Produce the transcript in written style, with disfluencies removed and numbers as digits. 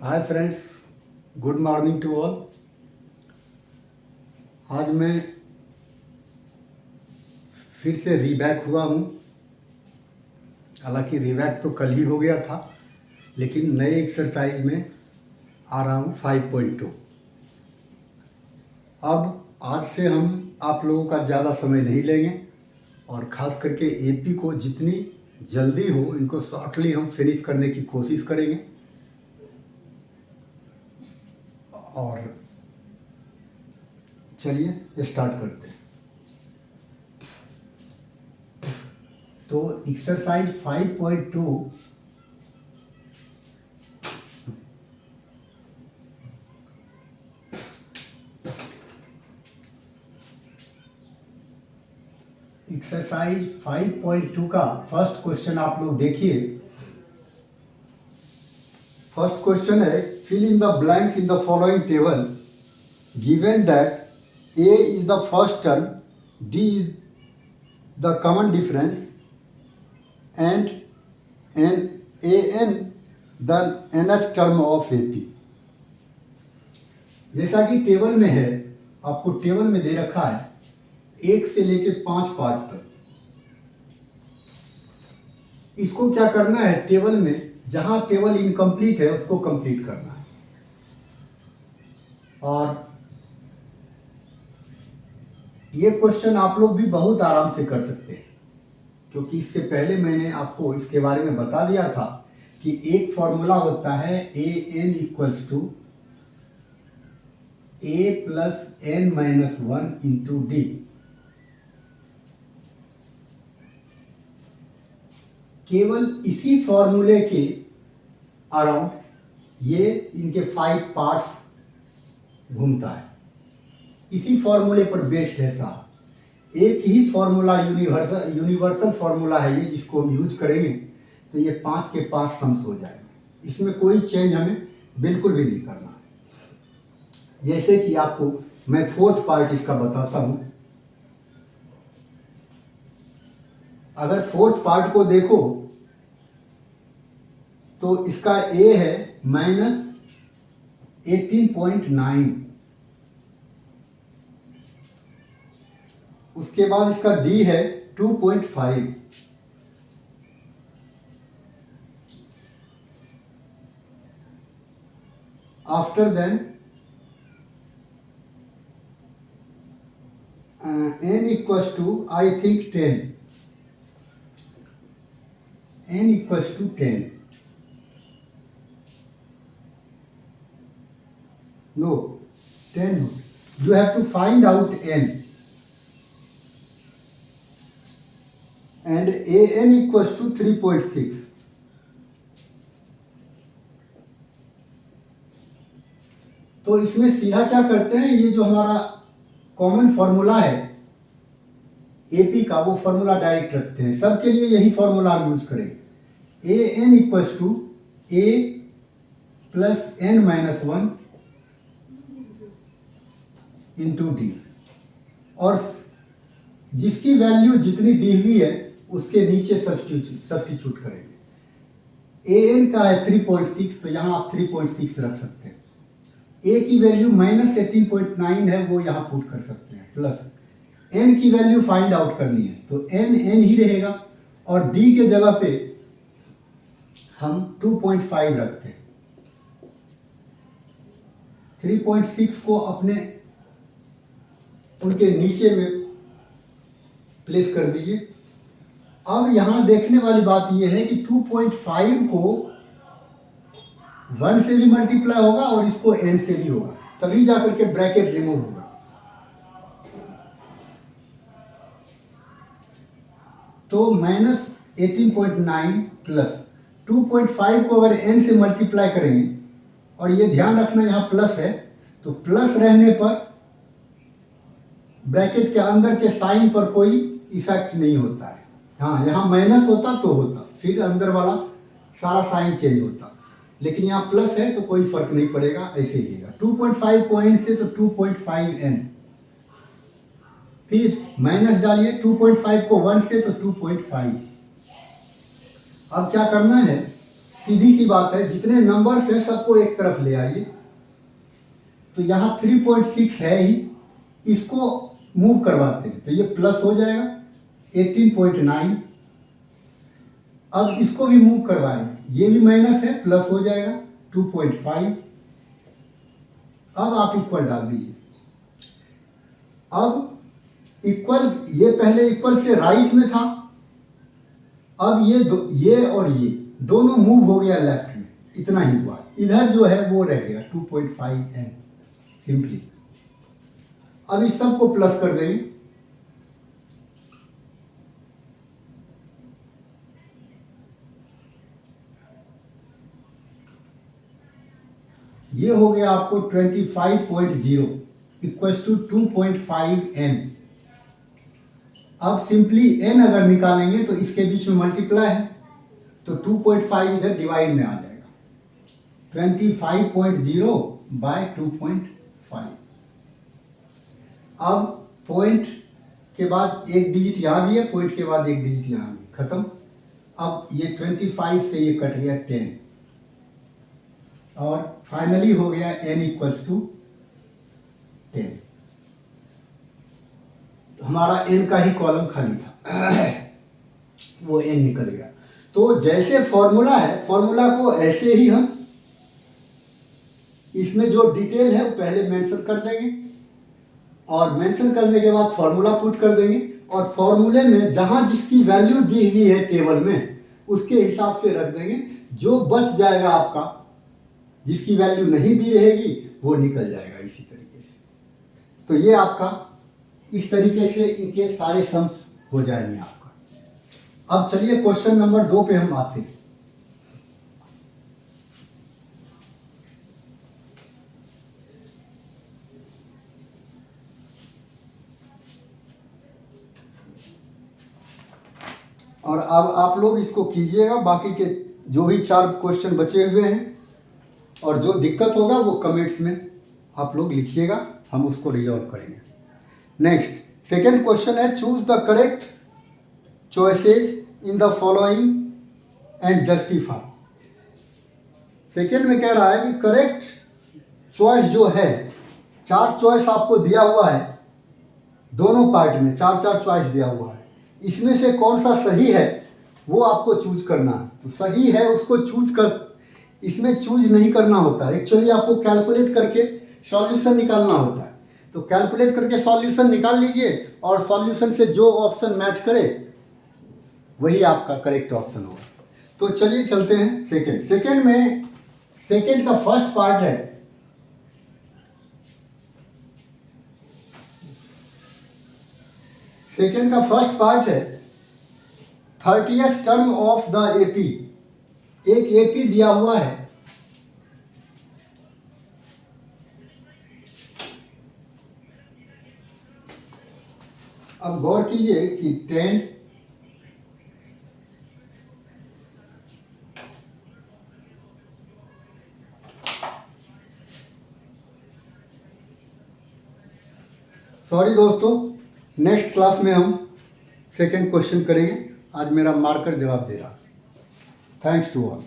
Hi friends, good morning to all. आज मैं फिर से रीबैक हुआ हूँ। हालांकि रीबैक तो कल ही हो गया था, लेकिन नए एक्सरसाइज में आ रहा हूँ 5.2। अब आज से हम आप लोगों का ज़्यादा समय नहीं लेंगे और ख़ास करके एपी को जितनी जल्दी हो इनको शॉर्टली हम फिनिश करने की कोशिश करेंगे। और चलिए स्टार्ट करते हैं। तो एक्सरसाइज 5.2 एक्सरसाइज 5.2 का फर्स्ट क्वेश्चन आप लोग देखिए। फर्स्ट क्वेश्चन है, fill in the blanks in the following table given that A is the first term, D is the common difference and AN the nth term of AP। जैसा कि table में है, आपको table में दे रखा है 1 से लेके 5 पार्ट तक। इसको क्या करना है, टेबल में जहां टेबल इनकम्प्लीट है उसको कंप्लीट करना है। और ये क्वेश्चन आप लोग भी बहुत आराम से कर सकते हैं, क्योंकि इससे पहले मैंने आपको इसके बारे में बता दिया था कि एक फॉर्मूला होता है AN equals to A plus N-1 into D। केवल इसी फॉर्मूले के अराउंड ये इनके 5 पार्ट्स घूमता है। इसी फॉर्मूले पर बेस्ड है साहब। एक ही फॉर्मूला यूनिवर्सल फॉर्मूला है ये, जिसको हम यूज करेंगे तो ये 5 के 5 सम्स हो जाएगा। इसमें कोई चेंज हमें बिल्कुल भी नहीं करना है। जैसे कि आपको मैं फोर्थ पार्ट इसका बताता हूं। अगर फोर्थ पार्ट को देखो तो इसका A है -18.9, उसके बाद इसका D है 2.5, after then N equals to I think 10, N equals to 10, no 10, you have to find out N and AN equals to 3.6। तो इसमें सीधा क्या करते हैं, ये जो हमारा कॉमन फॉर्मूला है एपी का, वो फॉर्मूला डायरेक्ट रखते हैं। सबके लिए यही फॉर्मूला हम यूज करेंगे। AN equals to A plus N-1 into D, और जिसकी वैल्यू जितनी दी हुई है उसके नीचे सब्स्टिट्यूट करेंगे। AN का है 3.6, तो यहाँ आप 3.6 रख सकते हैं। A की वैल्यू -18.9 है, वो यहाँ पुट कर सकते हैं। प्लस N की वैल्यू फाइंड आउट करनी है, तो N ही रहेगा, और D के जगह पे हम 2.5 रखते हैं। 3.6 को अपने उनके नीचे में प्लेस कर दीजिए। अब यहां देखने वाली बात यह है कि 2.5 को 1 से भी मल्टीप्लाई होगा और इसको N से भी होगा, तभी जाकर के ब्रैकेट रिमूव होगा। तो -18.9 प्लस 2.5 को अगर N से मल्टीप्लाई करेंगे, और ये ध्यान रखना यहाँ प्लस है, तो प्लस रहने पर ब्रैकेट के अंदर के साइन पर कोई इफेक्ट नहीं होता है। हाँ, यहाँ माइनस होता तो होता, फिर अंदर वाला सारा साइन चेंज होता, लेकिन यहाँ प्लस है तो कोई फर्क नहीं पड़ेगा, ऐसे ही रहेगा। 2.5 को N से तो 2.5N, फिर माइनस डालिए, 2.5 को 1 से तो 2.5। अब क्या करना है, सीधी सी बात है, जितने नंबर्स हैं सबको एक तरफ ले आइए। तो यहाँ 3.6 है ही, इसको मूव करवाते हैं तो ये प्लस हो जाएगा 18.9। अब इसको भी मूव करवाएंगे, ये भी माइनस है, प्लस हो जाएगा 2.5। अब आप इक्वल डाल दीजिए। अब इक्वल, ये पहले इक्वल से राइट में था, अब ये और ये दोनों मूव हो गया लेफ्ट में, इतना ही हुआ। इधर जो है वो रह गया 2.5n सिंपली। अब इस सब को प्लस कर देंगे, ये हो गया आपको 25.0 इक्वल्स टू 2.5n। अब सिंपली n अगर निकालेंगे तो इसके बीच में मल्टीप्लाई है, तो 2.5 इधर डिवाइड में आ जाएगा, 25.0 बाय 2.5। अब पॉइंट के बाद एक डिजिट यहाँ भी है, पॉइंट के बाद एक डिजिट यहाँ भी, खत्म। अब ये 25 से ये कट गया 10 और फाइनली हो गया n इक्वल्स टू 10। हमारा n का ही कॉलम खाली था, वो n निकल गया। तो जैसे फॉर्मूला है, फॉर्मूला को ऐसे ही हम इसमें जो डिटेल है वो पहले मेंशन कर देंगे और मेंशन करने के बाद फॉर्मूला पुट कर देंगे, और फॉर्मूले में जहां जिसकी वैल्यू दी हुई है टेबल में उसके हिसाब से रख देंगे। जो बच जाएगा आपका, जिसकी वैल्यू नहीं दी रहेगी वो निकल जाएगा इसी तरीके से। तो ये आपका इस तरीके से इनके सारे सम्स हो जाएंगे आपका। अब चलिए क्वेश्चन नंबर 2 पे हम आते हैं। और अब आप लोग इसको कीजिएगा, बाकी के जो भी 4 क्वेश्चन बचे हुए हैं, और जो दिक्कत होगा वो कमेंट्स में आप लोग लिखिएगा, हम उसको रिजॉल्व करेंगे। नेक्स्ट सेकेंड क्वेश्चन है, choose the correct choices in the following and justify. Second में कह रहा है कि करेक्ट चॉइस जो है, 4 चॉइस आपको दिया हुआ है, दोनों पार्ट में 4 चॉइस दिया हुआ है, इसमें से कौन सा सही है वो आपको चूज करना है। तो सही है उसको चूज कर, इसमें चूज नहीं करना होता है, एक्चुअली आपको कैलकुलेट करके सॉल्यूशन निकालना होता है। तो कैलकुलेट करके सॉल्यूशन निकाल लीजिए और सॉल्यूशन से जो ऑप्शन मैच करे वही आपका करेक्ट ऑप्शन होगा। तो चलिए चलते हैं सेकेंड में। सेकेंड का फर्स्ट पार्ट है, सेकेंड का फर्स्ट पार्ट है 30th term of the AP. एक एपी दिया हुआ है, अब गौर कीजिए कि 10 सॉरी दोस्तों, नेक्स्ट क्लास में हम सेकेंड क्वेश्चन करेंगे। आज मेरा मार्कर जवाब दे रहा। Thanks to all.